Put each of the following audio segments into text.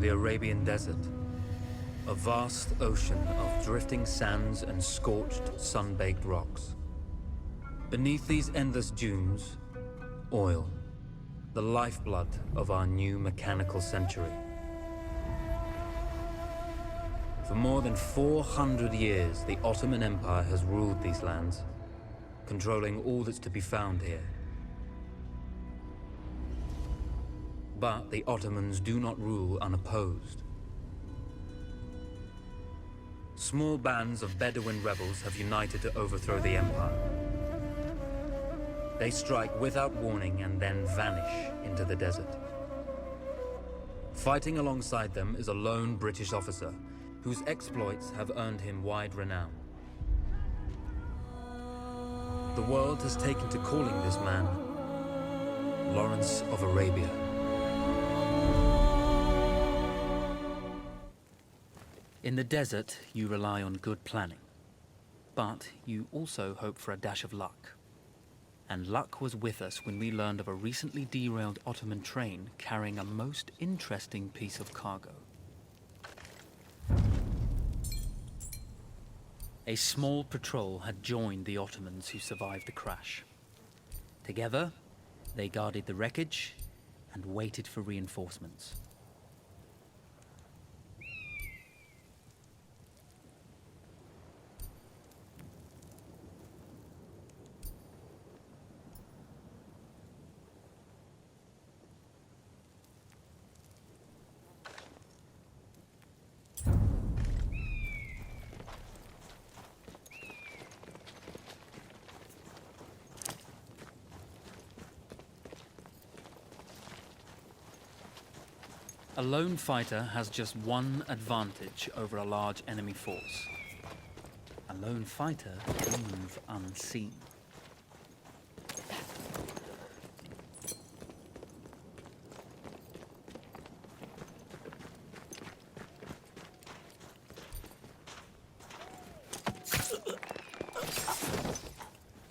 The Arabian Desert. A vast ocean of drifting sands and scorched, sun-baked rocks. Beneath these endless dunes, oil, the lifeblood of our new mechanical century. For more than 400 years, the Ottoman Empire has ruled these lands, controlling all that's to be found here. But the Ottomans do not rule unopposed. Small bands of Bedouin rebels have united to overthrow the empire. They strike without warning and then vanish into the desert. Fighting alongside them is a lone British officer whose exploits have earned him wide renown. The world has taken to calling this man Lawrence of Arabia. In the desert, you rely on good planning, but you also hope for a dash of luck. And luck was with us when we learned of a recently derailed Ottoman train carrying a most interesting piece of cargo. A small patrol had joined the Ottomans who survived the crash. Together, they guarded the wreckage and waited for reinforcements. A lone fighter has just one advantage over a large enemy force. A lone fighter can move unseen.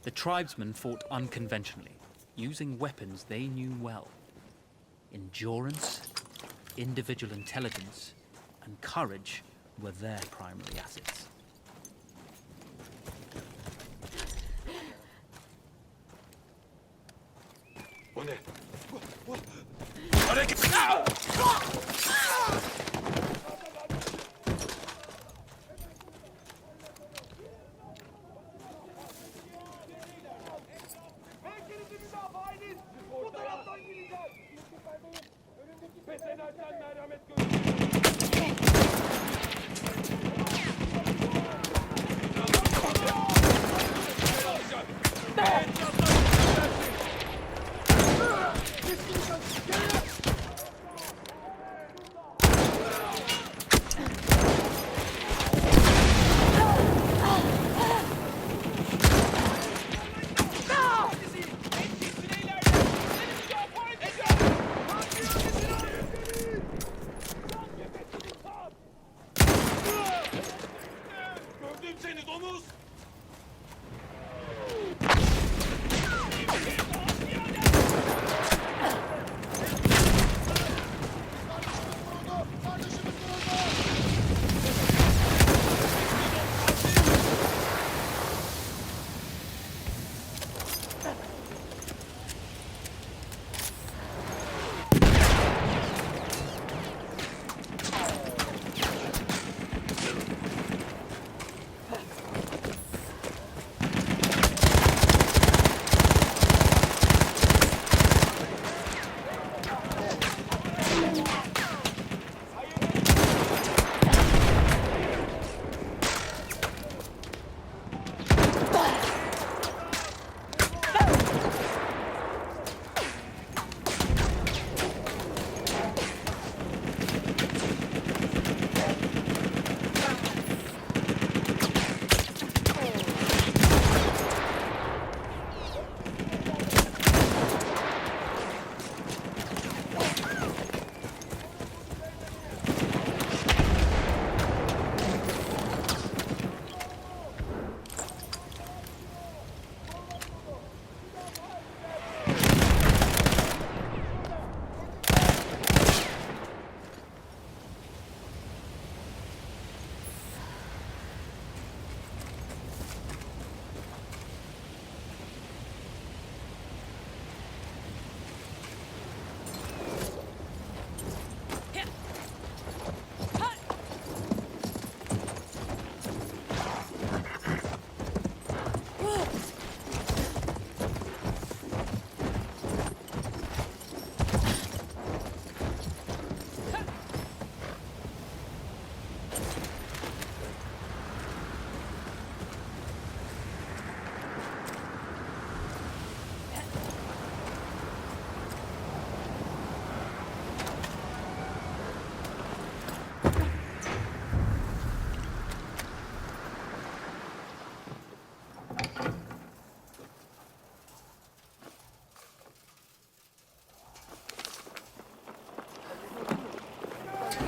The tribesmen fought unconventionally, using weapons they knew well. Endurance, individual intelligence, and courage were their primary assets.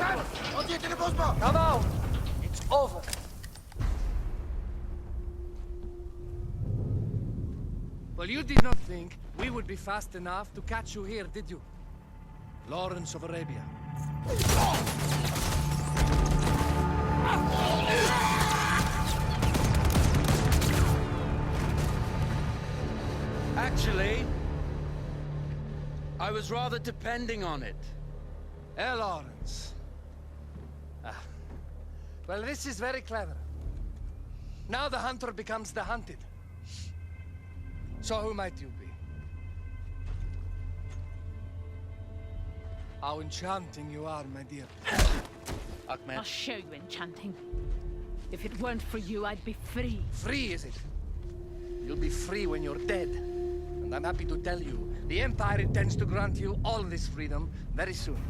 Come out! It's over. Well, you did not think we would be fast enough to catch you here, did you? Lawrence of Arabia. Actually, I was rather depending on it. Lawrence. Well, this is very clever. Now the hunter becomes the hunted. So who might you be? How enchanting you are, my dear. Ahmed. I'll show you enchanting. If it weren't for you, I'd be free. Free, is it? You'll be free when you're dead. And I'm happy to tell you, the Empire intends to grant you all this freedom very soon.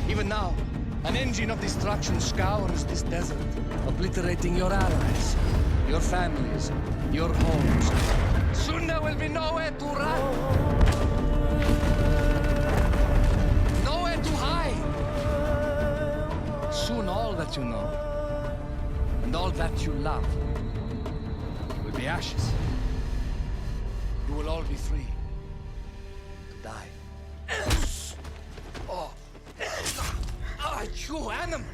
Even now, an engine of destruction scours this desert, obliterating your allies, your families, your homes. Soon there will be nowhere to run. Nowhere to hide. Soon all that you know, and all that you love, will be ashes. You will all be free to die. Oh, you animal!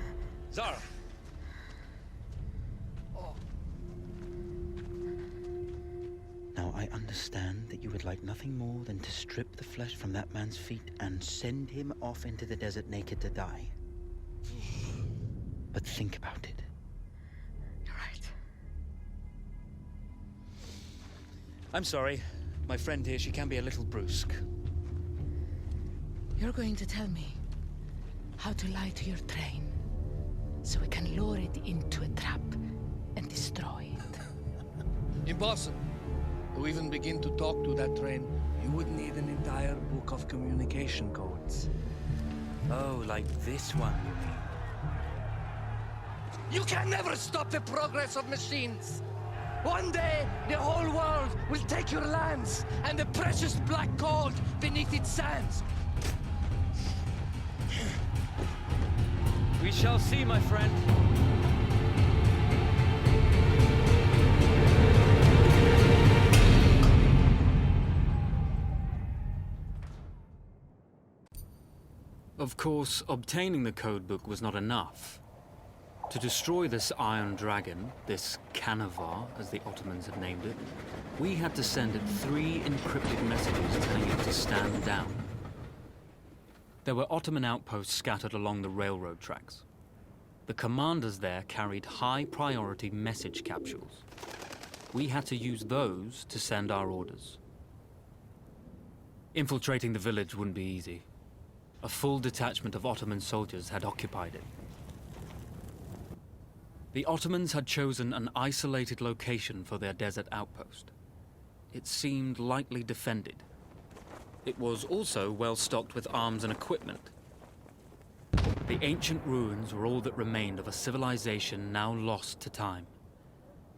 Zara. Now I understand that you would like nothing more than to strip the flesh from that man's feet and send him off into the desert naked to die. But think about it. You're right. I'm sorry. My friend here, she can be a little brusque. You're going to tell me how to lie to your train, so we can lure it into a trap and destroy it. Impossible. To even begin to talk to that train, you would need an entire book of communication codes. Oh, like this one, you mean? You can never stop the progress of machines. One day, the whole world will take your lands and the precious black gold beneath its sands. We shall see, my friend. Of course, obtaining the codebook was not enough. To destroy this Iron Dragon, this Canavar, as the Ottomans had named it, we had to send it 3 encrypted messages telling it to stand down. There were Ottoman outposts scattered along the railroad tracks. The commanders there carried high-priority message capsules. We had to use those to send our orders. Infiltrating the village wouldn't be easy. A full detachment of Ottoman soldiers had occupied it. The Ottomans had chosen an isolated location for their desert outpost. It seemed lightly defended. It was also well stocked with arms and equipment. The ancient ruins were all that remained of a civilization now lost to time.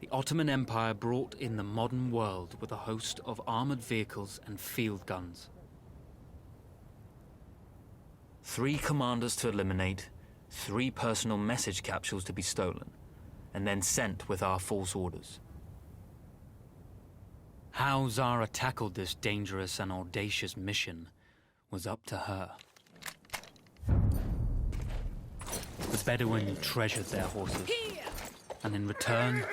The Ottoman Empire brought in the modern world with a host of armored vehicles and field guns. 3 commanders to eliminate, 3 personal message capsules to be stolen, and then sent with our false orders. How Zara tackled this dangerous and audacious mission was up to her. The Bedouin treasured their horses, and in return,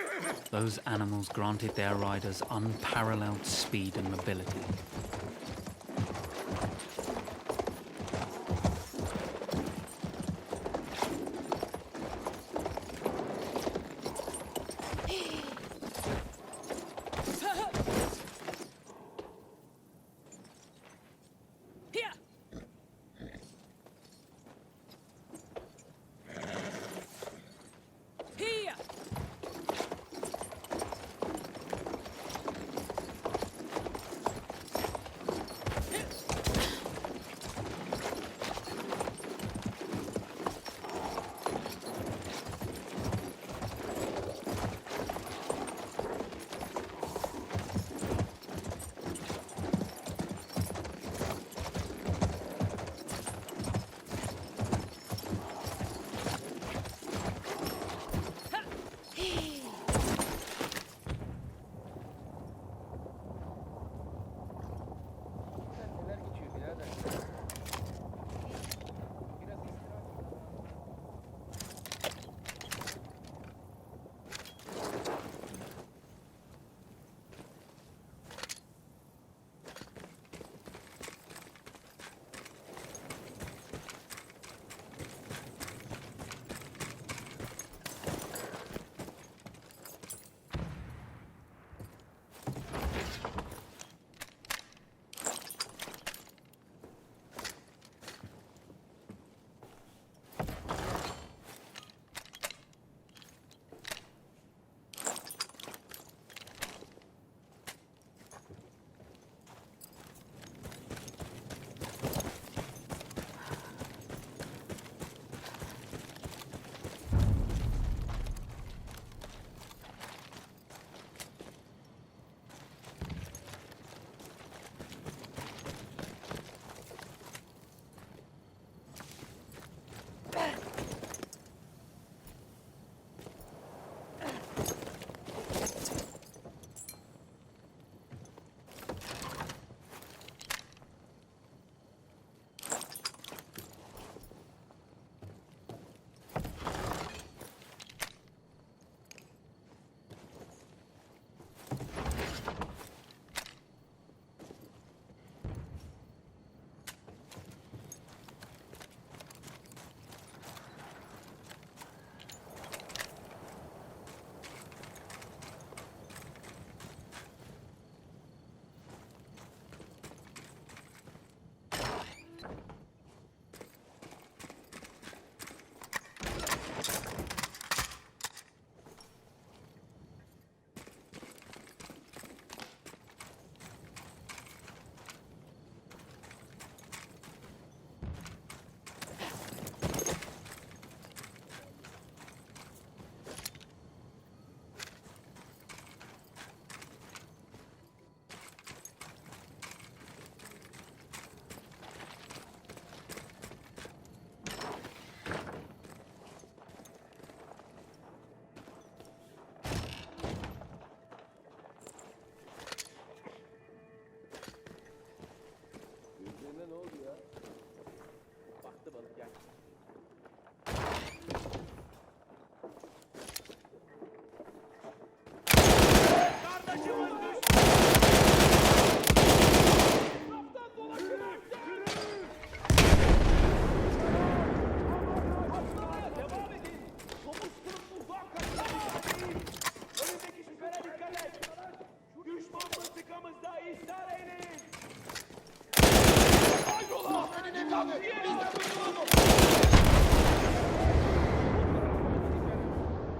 those animals granted their riders unparalleled speed and mobility.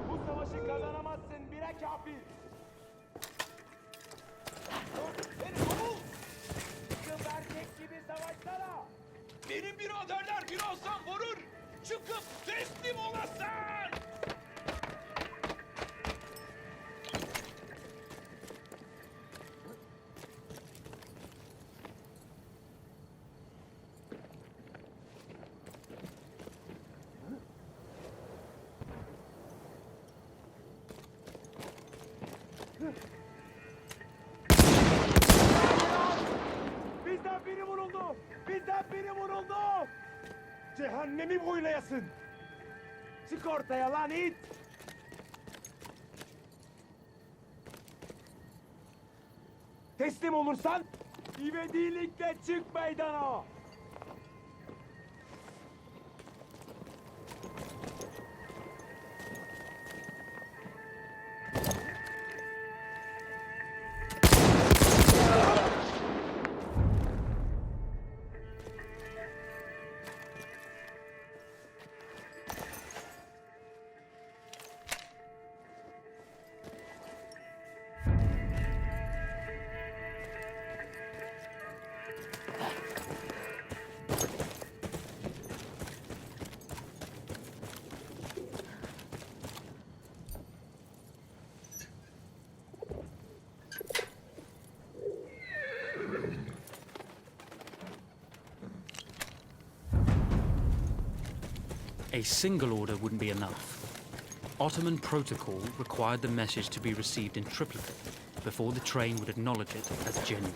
Bu savaşı kazanamazsın bire kafir. Beni kovul. Çıkıp erkek gibi savaşsana. Benim biraderler birazdan vurur. Çıkıp teslim olasın. Bizden biri vuruldu! Bizden biri vuruldu! Cehennemi boylayasın! Çık ortaya lan it! Teslim olursan ivedilikle çık meydana! A single order wouldn't be enough. Ottoman protocol required the message to be received in triplicate before the train would acknowledge it as genuine.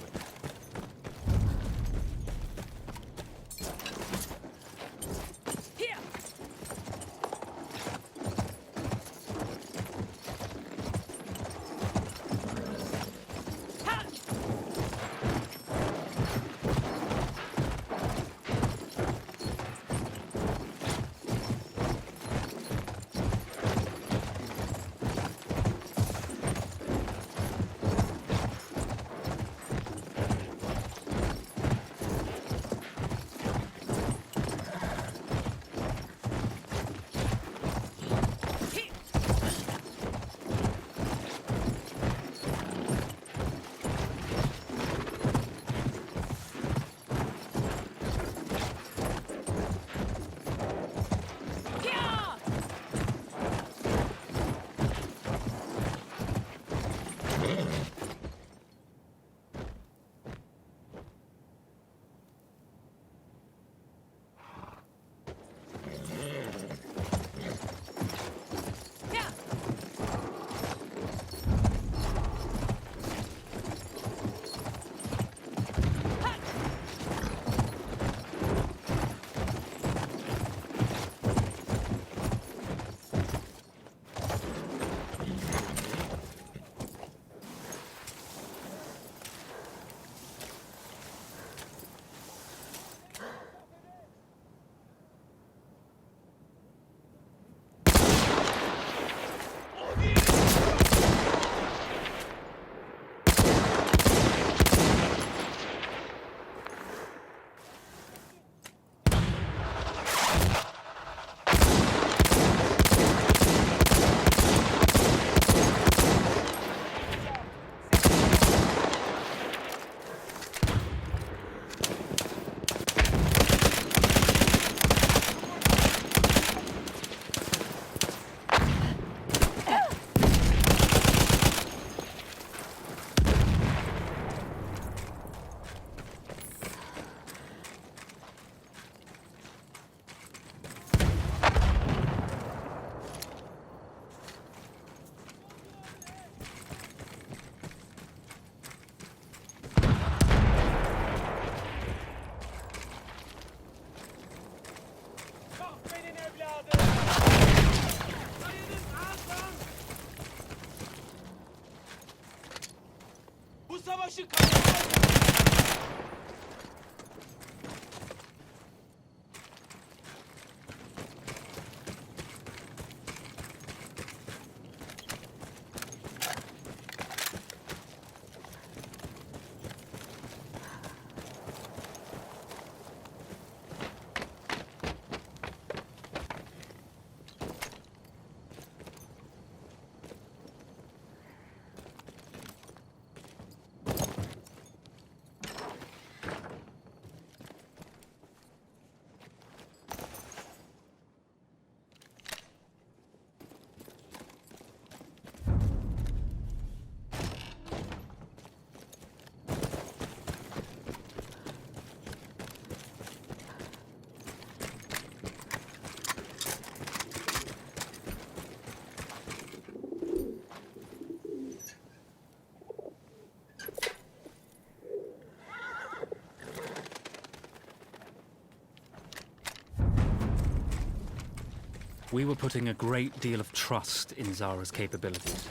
We were putting a great deal of trust in Zara's capabilities,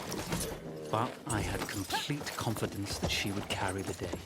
but I had complete confidence that she would carry the day.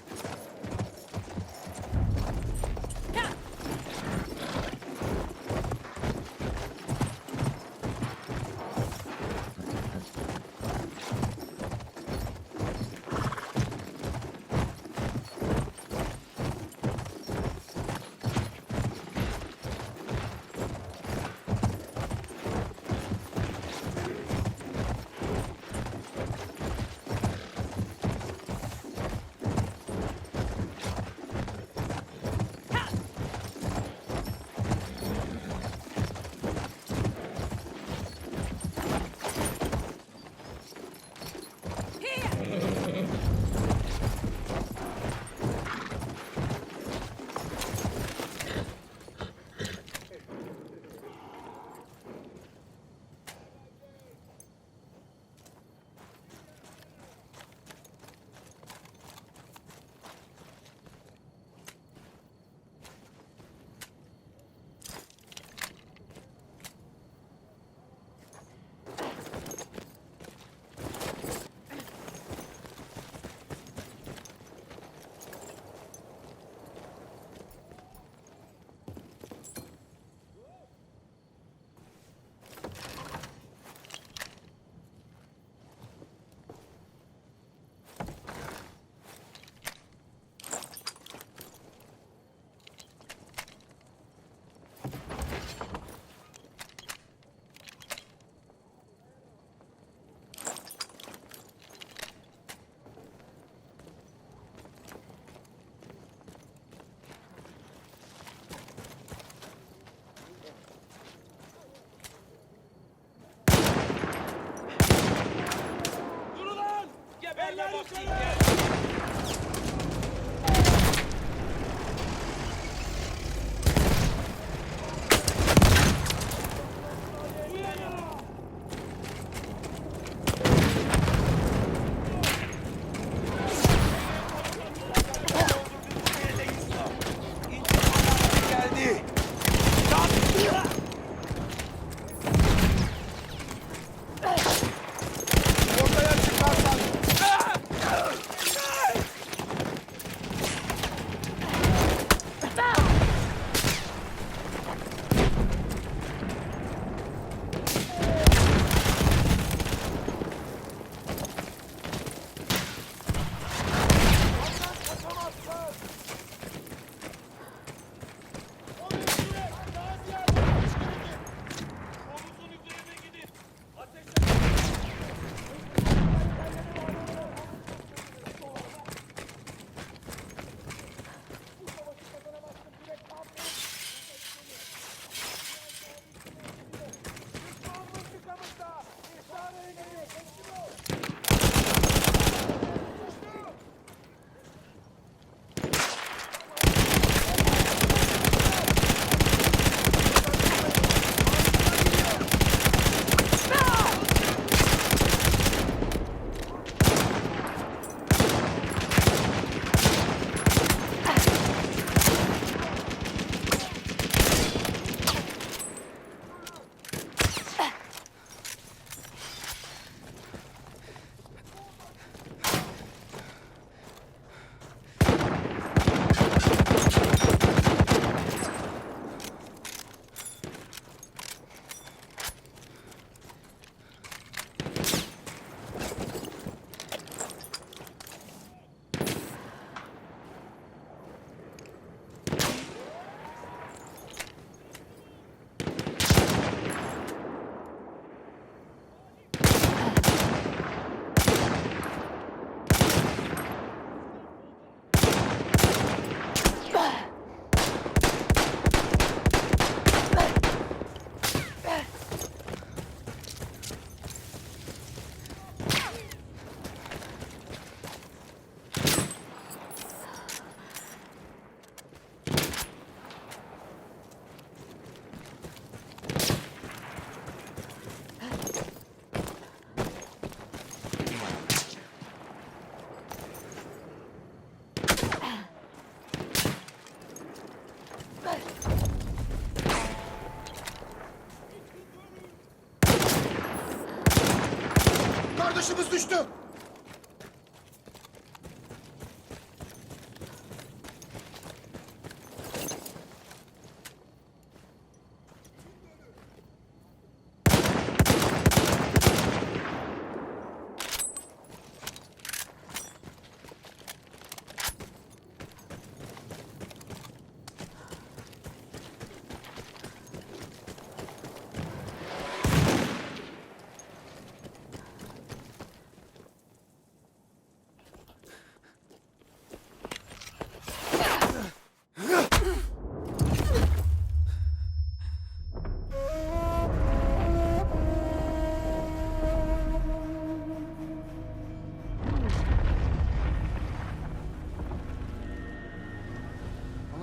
Başımız düştü.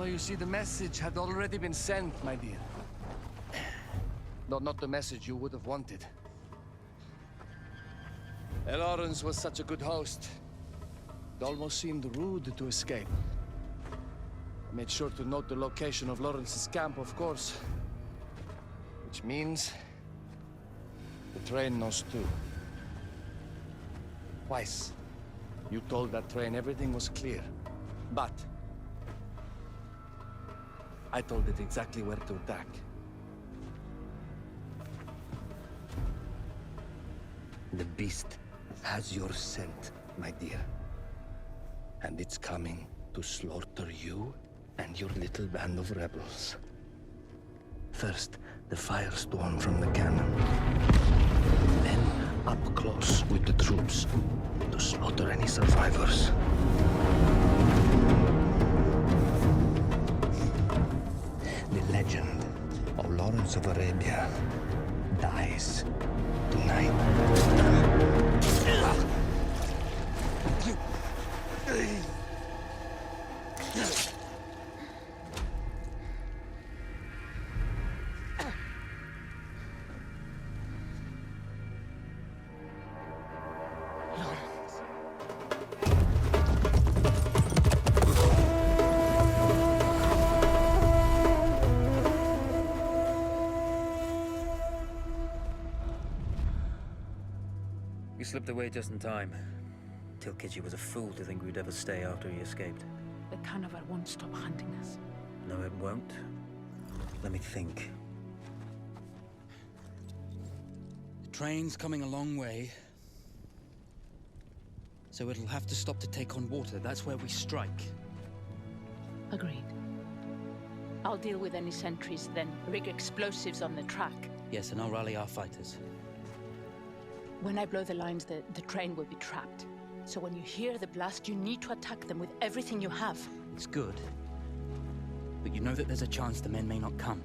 You see, the message had already been sent, my dear. No, not the message you would have wanted. Lawrence was such a good host. It almost seemed rude to escape. I made sure to note the location of Lawrence's camp, of course. Which means the train knows too. Twice, you told that train everything was clear. But I told it exactly where to attack. The beast has your scent, my dear. And it's coming to slaughter you and your little band of rebels. First, the firestorm from the cannon. Then, up close with the troops to slaughter any survivors. The legend of Lawrence of Arabia dies tonight. We slipped away just in time. Till Kitchi was a fool to think we'd ever stay after he escaped. The carnival won't stop hunting us. No, it won't. Let me think. The train's coming a long way. So it'll have to stop to take on water. That's where we strike. Agreed. I'll deal with any sentries, then rig explosives on the track. Yes, and I'll rally our fighters. When I blow the lines, the train will be trapped. So when you hear the blast, you need to attack them with everything you have. It's good. But you know that there's a chance the men may not come.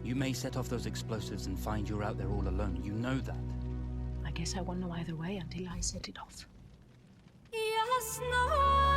You may set off those explosives and find you're out there all alone. You know that. I guess I won't know either way until I set it off. Yes, no.